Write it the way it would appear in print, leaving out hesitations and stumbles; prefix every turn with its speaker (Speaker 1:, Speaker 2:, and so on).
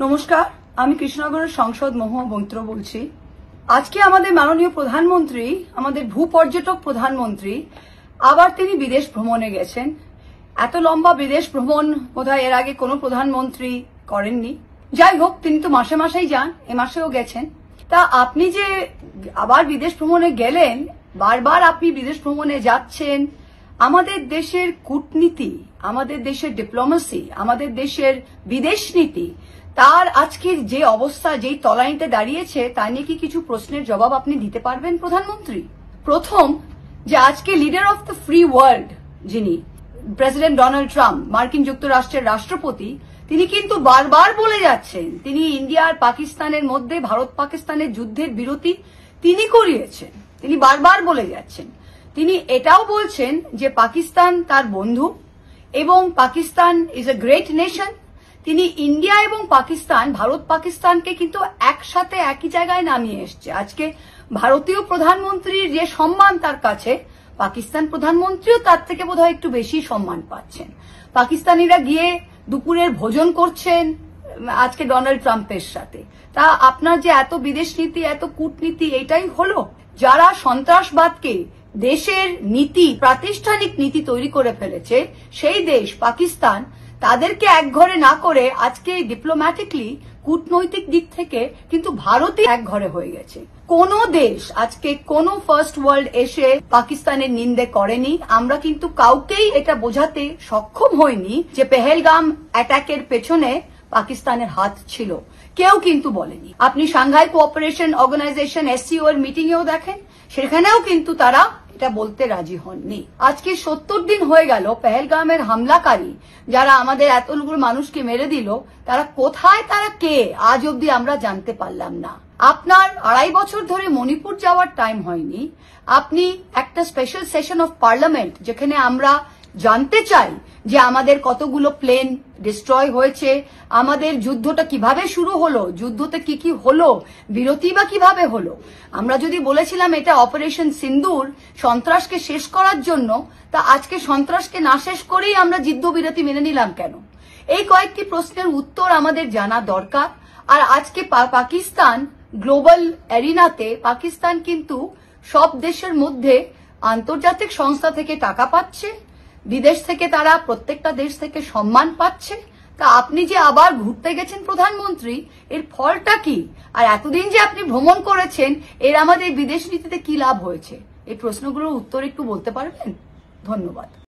Speaker 1: নমস্কার, আমি কৃষ্ণনগরের সংসদ মহুয়া বৈত্র বলছি। আজকে আমাদের মাননীয় প্রধানমন্ত্রী, আমাদের ভূপর্যটক প্রধানমন্ত্রী আবার তিনি বিদেশ ভ্রমণে গেছেন। এত লম্বা বিদেশ ভ্রমণ বোধহয় এর আগে কোনো প্রধানমন্ত্রী করেননি। যাই হোক, তিনি তো মাসে মাসেই যান, এ মাসেও গেছেন। তা আপনি যে আবার বিদেশ ভ্রমণে গেলেন, বারবার আপনি বিদেশ ভ্রমণে যাচ্ছেন, আমাদের দেশের কূটনীতি, আমাদের দেশের ডিপ্লোমেসি, আমাদের দেশের বিদেশ নীতি, তার আজকের যে অবস্থা, যেই তলানিতে দাঁড়িয়েছে, তা নিয়ে কি কিছু প্রশ্নের জবাব আপনি দিতে পারবেন প্রধানমন্ত্রী? প্রথম, যে আজকে leader of the free world যিনি প্রেসিডেন্ট ডোনাল্ড ট্রাম্প, মার্কিন যুক্তরাষ্ট্রের রাষ্ট্রপতি, তিনি কিন্তু বারবার বলে যাচ্ছেন তিনি ইন্ডিয়া আর পাকিস্তানের মধ্যে ভারত পাকিস্তানের যুদ্ধের বিরতি তিনি করিয়েছেন। তিনি বারবার বলে যাচ্ছেন। তিনি এটাও বলছেন যে পাকিস্তান তার বন্ধু এবং Pakistan is a great nation. তিনি ইন্ডিয়া এবং পাকিস্তান, ভারত পাকিস্তানকে কিন্তু একসাথে একই জায়গায় নামিয়ে এসছে। আজকে ভারতীয় প্রধানমন্ত্রীর যে সম্মান তার কাছে, পাকিস্তান প্রধানমন্ত্রীও তার থেকে বোধহয় একটু বেশি সম্মান পাচ্ছেন। পাকিস্তানিরা গিয়ে দুপুরের ভোজন করছেন আজকে ডোনাল্ড ট্রাম্পের সাথে। তা আপনার যে এত বিদেশ নীতি, এত কূটনীতি, এটাই হলো? যারা সন্ত্রাসবাদকে দেশের নীতি, প্রাতিষ্ঠানিক নীতি তৈরি করে ফেলেছে, সেই দেশ পাকিস্তান, তাদেরকে একঘরে না করে আজকে ডিপ্লোম্যাটিকলি, কূটনৈতিক দিক থেকে কিন্তু ভারতই একঘরে হয়ে গেছে। কোন দেশ আজকে কোন ফার্স্ট ওয়ার্ল্ড এসে পাকিস্তানের নিন্দে করেনি। আমরা কিন্তু কাউকেই এটা বোঝাতে সক্ষম হইনি যে পেহেলগাম অ্যাটাকের পেছনে পাকিস্তানের হাত ছিল, কেউ কিন্তু বলেনি। আপনি সাংঘাই কোঅপারেশন অর্গানাইজেশন SCO এর মিটিং এও দেখেন, সেখানেও কিন্তু তারা এটা বলতে রাজি হননি। আজকে 70 দিন হয়ে গেল পেহেলগামের হামলাকারী যারা আমাদের এতগুলো মানুষকে মেরে দিল, তারা কোথায়, তারা কে, আজ অব্দি আমরা জানতে পারলাম না। আপনার 2.5 বছর ধরে মণিপুর যাওয়ার টাইম হয়নি। আপনি একটা স্পেশাল সেশন অফ পার্লামেন্ট, যেখানে আমরা জানতে চাই যে আমাদের কতগুলো প্লেন ডিস্ট্রয় হয়েছে, আমাদের যুদ্ধটা কিভাবে শুরু হলো, যুদ্ধতে কি কি হলো, বিরতি বা কিভাবে হলো। আমরা যদি বলেছিলাম এটা অপারেশন সিন্দুর, সন্ত্রাসকে শেষ করার জন্য, তা আজকে সন্ত্রাসকে না শেষ করেই আমরা যুদ্ধবিরতি মেনে নিলাম কেন? এই কয়েকটি প্রশ্নের উত্তর আমাদের জানা দরকার। আর আজকে পাকিস্তান গ্লোবাল এরিনাতে, পাকিস্তান কিন্তু সব দেশের মধ্যে আন্তর্জাতিক সংস্থা থেকে টাকা পাচ্ছে, বিদেশ থেকে তারা প্রত্যেকটা দেশ থেকে সম্মান পাচ্ছে। তা আপনি যে আবার ঘুরতে গেছেন প্রধানমন্ত্রী, এর ফলটা কি? আর এতদিন যে আপনি ভ্রমণ করেছেন, এর আমাদের বিদেশ নীতিতে কি লাভ হয়েছে? এই প্রশ্নগুলোর উত্তর একটু বলতে পারবেন? ধন্যবাদ।